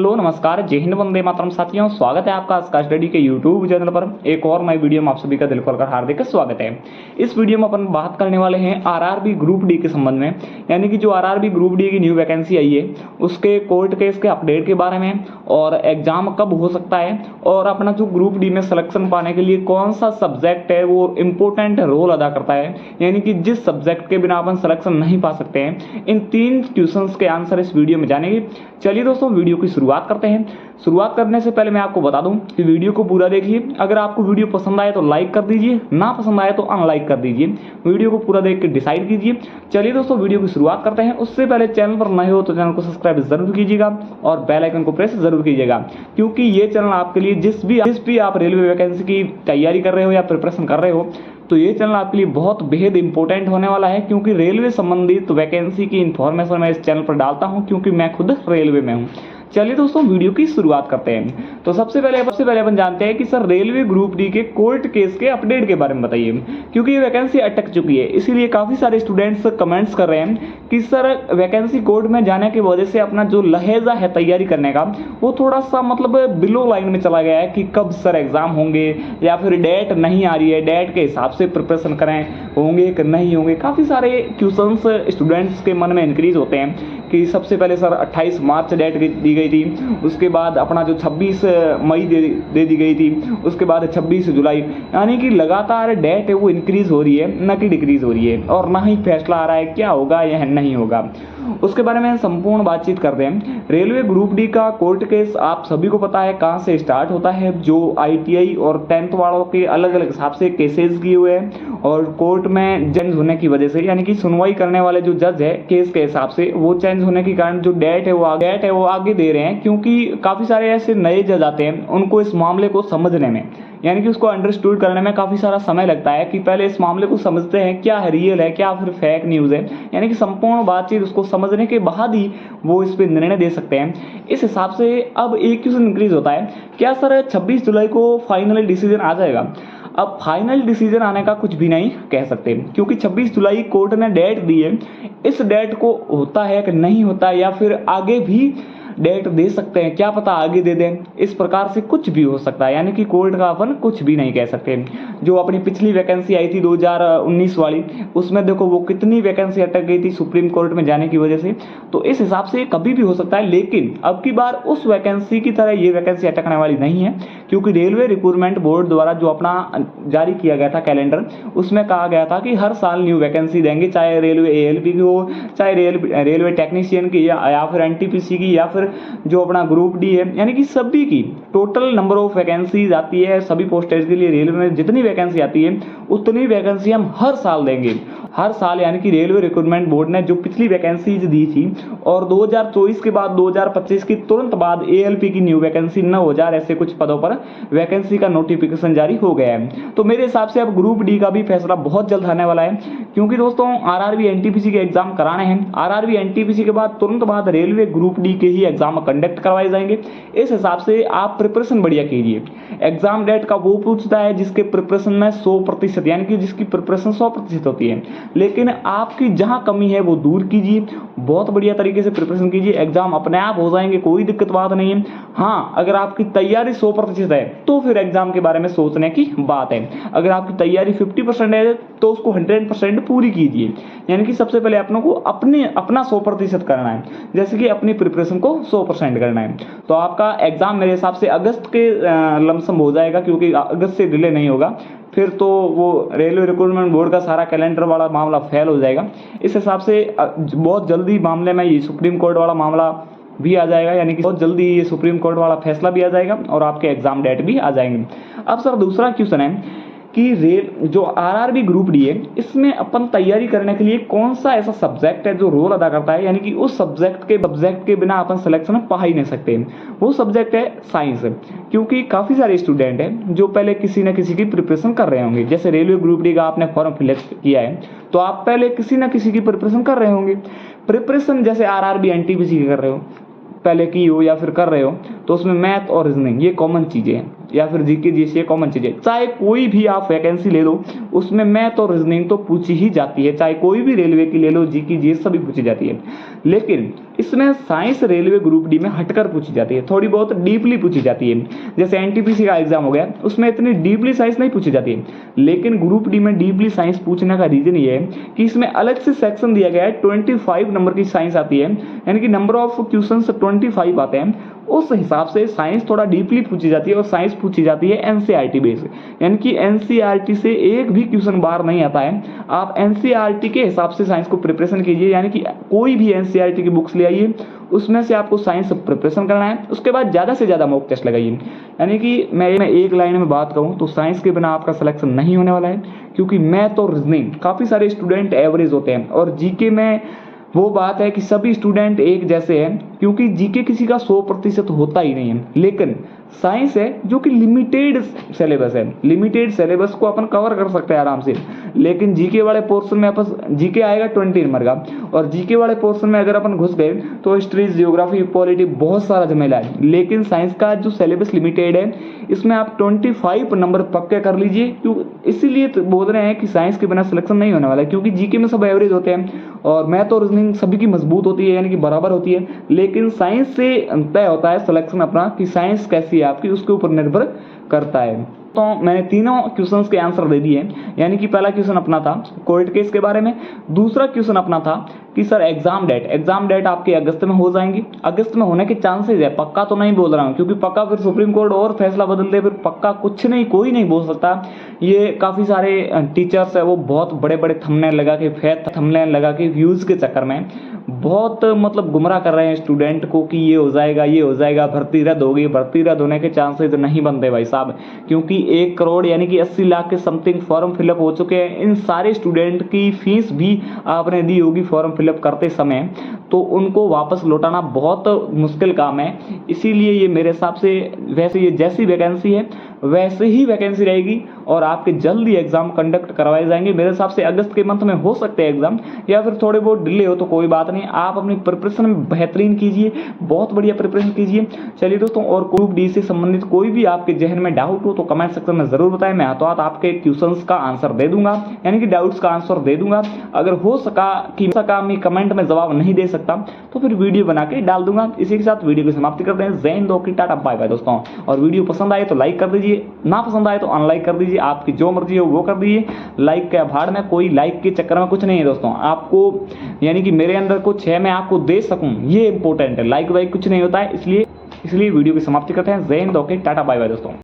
Hello नमस्कार जय हिंद वंदे मातरम साथियों, स्वागत है आपका आस्का स्टडी के यूट्यूब चैनल पर एक और नई वीडियो में आप सभी का दिल खोलकर हार्दिक स्वागत है। इस वीडियो में अपन बात करने वाले हैं आरआरबी ग्रुप डी के संबंध में, यानी कि जो आरआरबी ग्रुप डी की न्यू वैकेंसी आई है उसके कोर्ट केस के अपडेट के बारे में, और एग्जाम कब हो सकता है, और अपना जो ग्रुप डी में सिलेक्शन पाने के लिए कौन सा सब्जेक्ट है वो इंपॉर्टेंट रोल अदा करता है, यानी कि जिस सब्जेक्ट के बिना अपन सिलेक्शन नहीं पा सकते हैं। इन 3 क्वेश्चंस के आंसर इस वीडियो में जानेंगे। चलिए दोस्तों वीडियो की शुरुआत करते हैं। शुरुआत करने से पहले मैं आपको बता दूं कि वीडियो को पूरा देखिए। अगर आपको वीडियो पसंद आए तो लाइक कर दीजिए, ना पसंद आए तो अनलाइक कर दीजिए। वीडियो को पूरा देख के डिसाइड कीजिए। चलिए दोस्तों वीडियो की शुरुआत करते हैं। उससे पहले चैनल पर नए हो तो चैनल को सब्सक्राइब जरूर कीजिएगा और बेल आइकन को प्रेस जरूर कीजिएगा, क्योंकि ये चैनल आपके लिए जिस भी आप रेलवे वैकेंसी की तैयारी कर रहे हो या प्रिपरेशन कर रहे हो तो ये चैनल आपके लिए बहुत बेहद इंपॉर्टेंट होने वाला है, क्योंकि रेलवे संबंधित वैकेंसी की इन्फॉर्मेशन मैं इस चैनल पर डालता हूं, क्योंकि मैं खुद रेलवे में हूं। चलिए दोस्तों वीडियो की शुरुआत करते हैं। तो सबसे पहले अपन जानते हैं कि सर रेलवे ग्रुप डी के कोर्ट केस के अपडेट के बारे में बताइए, क्योंकि ये वैकेंसी अटक चुकी है। इसीलिए काफी सारे स्टूडेंट्स कमेंट्स कर रहे हैं कि सर वैकेंसी कोर्ट में जाने की वजह से अपना जो लहजा है तैयारी करने का वो थोड़ा सा मतलब बिलो लाइन में चला गया है कि कब सर एग्जाम होंगे, या फिर डेट नहीं आ रही है, डेट के हिसाब से प्रिपरेशन करें, होंगे कि नहीं होंगे। काफी सारे क्वेश्चंस स्टूडेंट्स के मन में इंक्रीज होते हैं कि सबसे पहले सर 28 मार्च डेट दी गई थी, उसके बाद अपना जो 26 मई दे दी गई थी, उसके बाद 26 जुलाई, यानी कि लगातार डेट है वो इंक्रीज हो रही है, न कि डिक्रीज हो रही है, और ना ही फैसला आ रहा है क्या होगा या नहीं होगा। उसके बारे में संपूर्ण बातचीत करते हैं। रेलवे ग्रुप डी का कोर्ट केस आप सभी को पता है कहां से स्टार्ट होता है। जो आईटीआई और 10th वालों के अलग अलग हिसाब से केसेस किए हुए हैं, और कोर्ट में चेंज होने की वजह से, यानी कि सुनवाई करने वाले जो जज है केस के हिसाब से, वो चेंज होने के कारण जो डेट है वो आगे दे रहे हैं, क्योंकि काफी सारे ऐसे नए जज आते हैं उनको इस मामले को समझने में, यानी कि उसको अंडरस्टूड करने में काफी सारा समय लगता है, कि पहले इस मामले को समझते हैं क्या है रियल है, क्या फिर फेक न्यूज है, यानी कि संपूर्ण बातचीत उसको समझने के बाद ही वो इस पे निर्णय दे सकते हैं। इस हिसाब से अब एक क्वेश्चन इंक्रीज होता है, क्या सर 26 जुलाई को फाइनल डिसीजन आ जाएगा? अब फाइनल डिसीजन आने का कुछ भी नहीं कह सकते, क्योंकि 26 जुलाई कोर्ट ने डेट दी है। इस डेट को होता है कि नहीं होता है, या फिर आगे भी डेट दे सकते हैं, क्या पता आगे दे दें। इस प्रकार से कुछ भी हो सकता है, यानी कि कोर्ट का अपन कुछ भी नहीं कह सकते। जो अपनी पिछली वैकेंसी आई थी 2019 वाली, उसमें देखो वो कितनी वैकेंसी अटक गई थी सुप्रीम कोर्ट में जाने की वजह से। तो इस हिसाब से कभी भी हो सकता है, लेकिन अब की बार उस वैकेंसी की तरह ये वैकेंसी अटकने वाली नहीं है, क्योंकि रेलवे रिक्रूटमेंट बोर्ड द्वारा जो अपना जारी किया गया था कैलेंडर, उसमें कहा गया था कि हर साल न्यू वैकेंसी देंगे, चाहे रेलवे एएलपी की हो, चाहे रेलवे टेक्नीशियन की, या फिर एनटीपीसी की, या फिर जो अपना ग्रुप डी है, यानी कि सभी की टोटल नंबर ऑफ वैकेंसीज आती है। सभी पोस्टेज के लिए रेलवे में जितनी वैकेंसी आती है उतनी वैकेंसी हम हर साल देंगे, हर साल। यानी कि रेलवे रिक्रूटमेंट बोर्ड ने जो पिछली वैकेंसीज दी थी, और 2024 के बाद 2025 की तुरंत बाद एएलपी की न्यू वैकेंसी 9000 ऐसे कुछ पदों पर वैकेंसी का नोटिफिकेशन जारी हो गया है। तो मेरे हिसाब से अब ग्रुप डी का भी फैसला बहुत जल्द आने वाला है, क्योंकि दोस्तों आरआरबी एनटीपीसी के एग्जाम कराने हैं। आरआरबी एनटीपीसी के बाद तुरंत बाद रेलवे ग्रुप डी के ही एग्जाम कंडक्ट करवाए जाएंगे। इस हिसाब से आप प्रिपरेशन बढ़िया कीजिए। एग्जाम डेट का वो पूछता है जिसके प्रिपरेशन में 100%, यानी कि जिसकी प्रिपरेशन 100% होती है, लेकिन आपकी जहां कमी है वो दूर कीजिए, बहुत बढ़िया तरीके से प्रिपरेशन कीजिए। एग्जाम अपने आप हो जाएंगे, कोई दिक्कत बात नहीं है। हाँ, अगर आपकी तैयारी 100% है तो फिर एग्जाम के बारे में सोचने की बात है। अगर आपकी तैयारी 50% है तो उसको 100% पूरी कीजिए, यानी कि सबसे पहले अपनों को अपना 100% करना है, जैसे कि अपनी प्रिपरेशन को 100% करना है। तो आपका एग्जाम मेरे हिसाब से अगस्त के लमसम हो जाएगा, क्योंकि अगस्त से डिले नहीं होगा, फिर तो वो रेलवे रिक्रूटमेंट बोर्ड का सारा कैलेंडर वाला मामला फेल हो जाएगा। इस हिसाब से बहुत जल्दी मामले में ये सुप्रीम कोर्ट वाला मामला भी आ जाएगा, यानी कि बहुत जल्दी ये सुप्रीम कोर्ट वाला फैसला भी आ जाएगा और आपके एग्जाम डेट भी आ जाएंगे। अब सर दूसरा क्वेश्चन है कि जो आरआरबी ग्रुप डी है, इसमें अपन तैयारी करने के लिए कौन सा ऐसा सब्जेक्ट है जो रोल अदा करता है, यानी कि उस सब्जेक्ट के बिना अपन सिलेक्शन पा ही नहीं सकते। वो सब्जेक्ट है साइंस, क्योंकि काफी सारे स्टूडेंट हैं जो पहले किसी न किसी की प्रिपरेशन कर रहे होंगे। जैसे रेलवे ग्रुप डी का आपने फॉर्म फिलअप किया है तो आप पहले किसी न किसी की प्रिपरेशन कर रहे होंगे। प्रिपरेशन जैसे आरआरबी एनटीपीसी की कर रहे हो, पहले की हो या फिर कर रहे हो, तो उसमें मैथ और रीजनिंग ये कॉमन चीजें हैं। या फिर जीके जीएस कॉमन चीजें, चाहे कोई भी आप वैकेंसी ले लो उसमें मैथ और रीजनिंग तो पूछी ही जाती है, चाहे कोई भी रेलवे की ले लो, जीके जीएस सभी पूछी जाती है। लेकिन इसमें साइंस रेलवे ग्रुप डी में हटकर पूछी जाती है, थोड़ी बहुत डीपली पूछी जाती है। जैसे एनटीपीसी का एग्जाम हो गया, उसमें इतनी डीपली साइंस नहीं पूछी जाती है। लेकिन ग्रुप डी में डीपली साइंस पूछने का रीजन ये है कि इसमें अलग से सेक्शन दिया गया है, 25 नंबर की साइंस आती है, यानी कि नंबर ऑफ क्वेश्चन 25 आते हैं। उस हिसाब से साइंस थोड़ा डीपली पूछी जाती है, और साइंस पूछी जाती है एनसीईआरटी बेस, यानी कि एनसीईआरटी से एक भी क्वेश्चन बाहर नहीं आता है। आप एनसीईआरटी के हिसाब से साइंस को प्रिपरेशन कीजिए, यानी कि कोई भी एनसीईआरटी की बुक्स ले आइए, उसमें से आपको साइंस प्रिपरेशन करना है। उसके बाद ज़्यादा से ज़्यादा मॉक टेस्ट लगाइए। यानी कि मैं एक लाइन में बात कहूँ तो साइंस के बिना आपका सिलेक्शन नहीं होने वाला है, क्योंकि मैथ और रीजनिंग काफ़ी सारे स्टूडेंट एवरेज होते हैं, और जीके में वो बात है कि सभी स्टूडेंट एक जैसे हैं, क्योंकि जीके किसी का 100% होता ही नहीं है। लेकिन साइंस है जो कि लिमिटेड सिलेबस है, लिमिटेड सिलेबस को अपन कवर कर सकते हैं आराम से। लेकिन जीके वाले पोर्शन में अपन जीके आएगा 20 नंबर का, और जीके वाले पोर्शन में अगर अपन घुस गए तो हिस्ट्री, जियोग्राफी, पॉलिटी बहुत सारा झमेला है। लेकिन साइंस का जो सिलेबस लिमिटेड है, इसमें आप 25 नंबर पक्के कर लीजिए। क्यों इसीलिए तो बोल रहे हैं कि साइंस के बिना सिलेक्शन नहीं होने वाला है, क्योंकि जीके में सब एवरेज होते हैं और मैथ और रीजनिंग सभी की मजबूत होती है, यानी कि बराबर होती है। लेकिन साइंस से तय होता है सिलेक्शन अपना, कि साइंस कैसी है आपकी, उसके ऊपर निर्भर करता है। तो मैंने तीनों क्वेश्चंस के आंसर दे दिए, यानी कि पहला क्वेश्चन अपना था कोर्ट केस के बारे में, दूसरा क्वेश्चन अपना था कि सर एग्जाम डेट आपके अगस्त में हो जाएंगी। अगस्त में होने के चांसेस है, पक्का तो नहीं बोल रहा हूँ, क्योंकि पक्का फिर सुप्रीम कोर्ट और फैसला बदल दे, फिर पक्का कुछ नहीं, कोई नहीं बोल सकता। ये काफ़ी सारे टीचर्स है वो बहुत बड़े बड़े थंबनेल लगा के, फेक थंबनेल लगा के व्यूज़ के चक्कर में बहुत मतलब गुमराह कर रहे हैं स्टूडेंट को कि ये हो जाएगा, ये हो जाएगा, भर्ती रद्द होगी। भर्ती रद्द होने के चांसेस नहीं बनते भाई साहब, क्योंकि 1 करोड़ यानी कि 80 लाख के समथिंग फॉर्म फिलअप हो चुके हैं। इन सारे स्टूडेंट की फीस भी आपने दी होगी फॉर्म फिलअप करते समय, तो उनको वापस लौटाना बहुत मुश्किल काम है। इसीलिए ये मेरे हिसाब से वैसे ये जैसी वैकेंसी है वैसे ही वैकेंसी रहेगी, और आपके जल्द ही एग्जाम कंडक्ट करवाए जाएंगे। मेरे हिसाब से अगस्त के मंथ में हो सकते हैं एग्जाम, या फिर थोड़े बहुत डिले हो तो कोई बात नहीं। आप अपनी प्रिपरेशन में बेहतरीन कीजिए, बहुत बढ़िया प्रिपरेशन कीजिए। चलिए दोस्तों, और ग्रुप डी से संबंधित कोई भी आपके जहन में डाउट हो तो कमेंट सेक्शन में जरूर बताएं। मैं हाथों हाथ आपके क्वेश्चंस का आंसर दे दूंगा, यानी कि डाउट्स का आंसर दे दूंगा। अगर हो सका मैं कमेंट में जवाब नहीं दे सकता तो फिर वीडियो बना के डाल दूंगा। इसी के साथ वीडियो की समाप्ति करते हैं। जय हिंद, ओके, टाटा, बाय बाय दोस्तों। और वीडियो पसंद आए तो लाइक कर दीजिए, ना पसंद आए तो अनलाइक कर दीजिए। आपकी जो मर्जी हो वो कर दीजिए। लाइक के भाड़ में, कोई लाइक के चक्कर में कुछ नहीं है दोस्तों। आपको यानी कि मेरे अंदर कुछ है, मैं आपको दे सकूं, ये इंपॉर्टेंट है। लाइक वाइक कुछ नहीं होता है, इसलिए वीडियो की समाप्ति करते हैं। जय हिंद, ओके, टाटा, बाय बाय दोस्तों।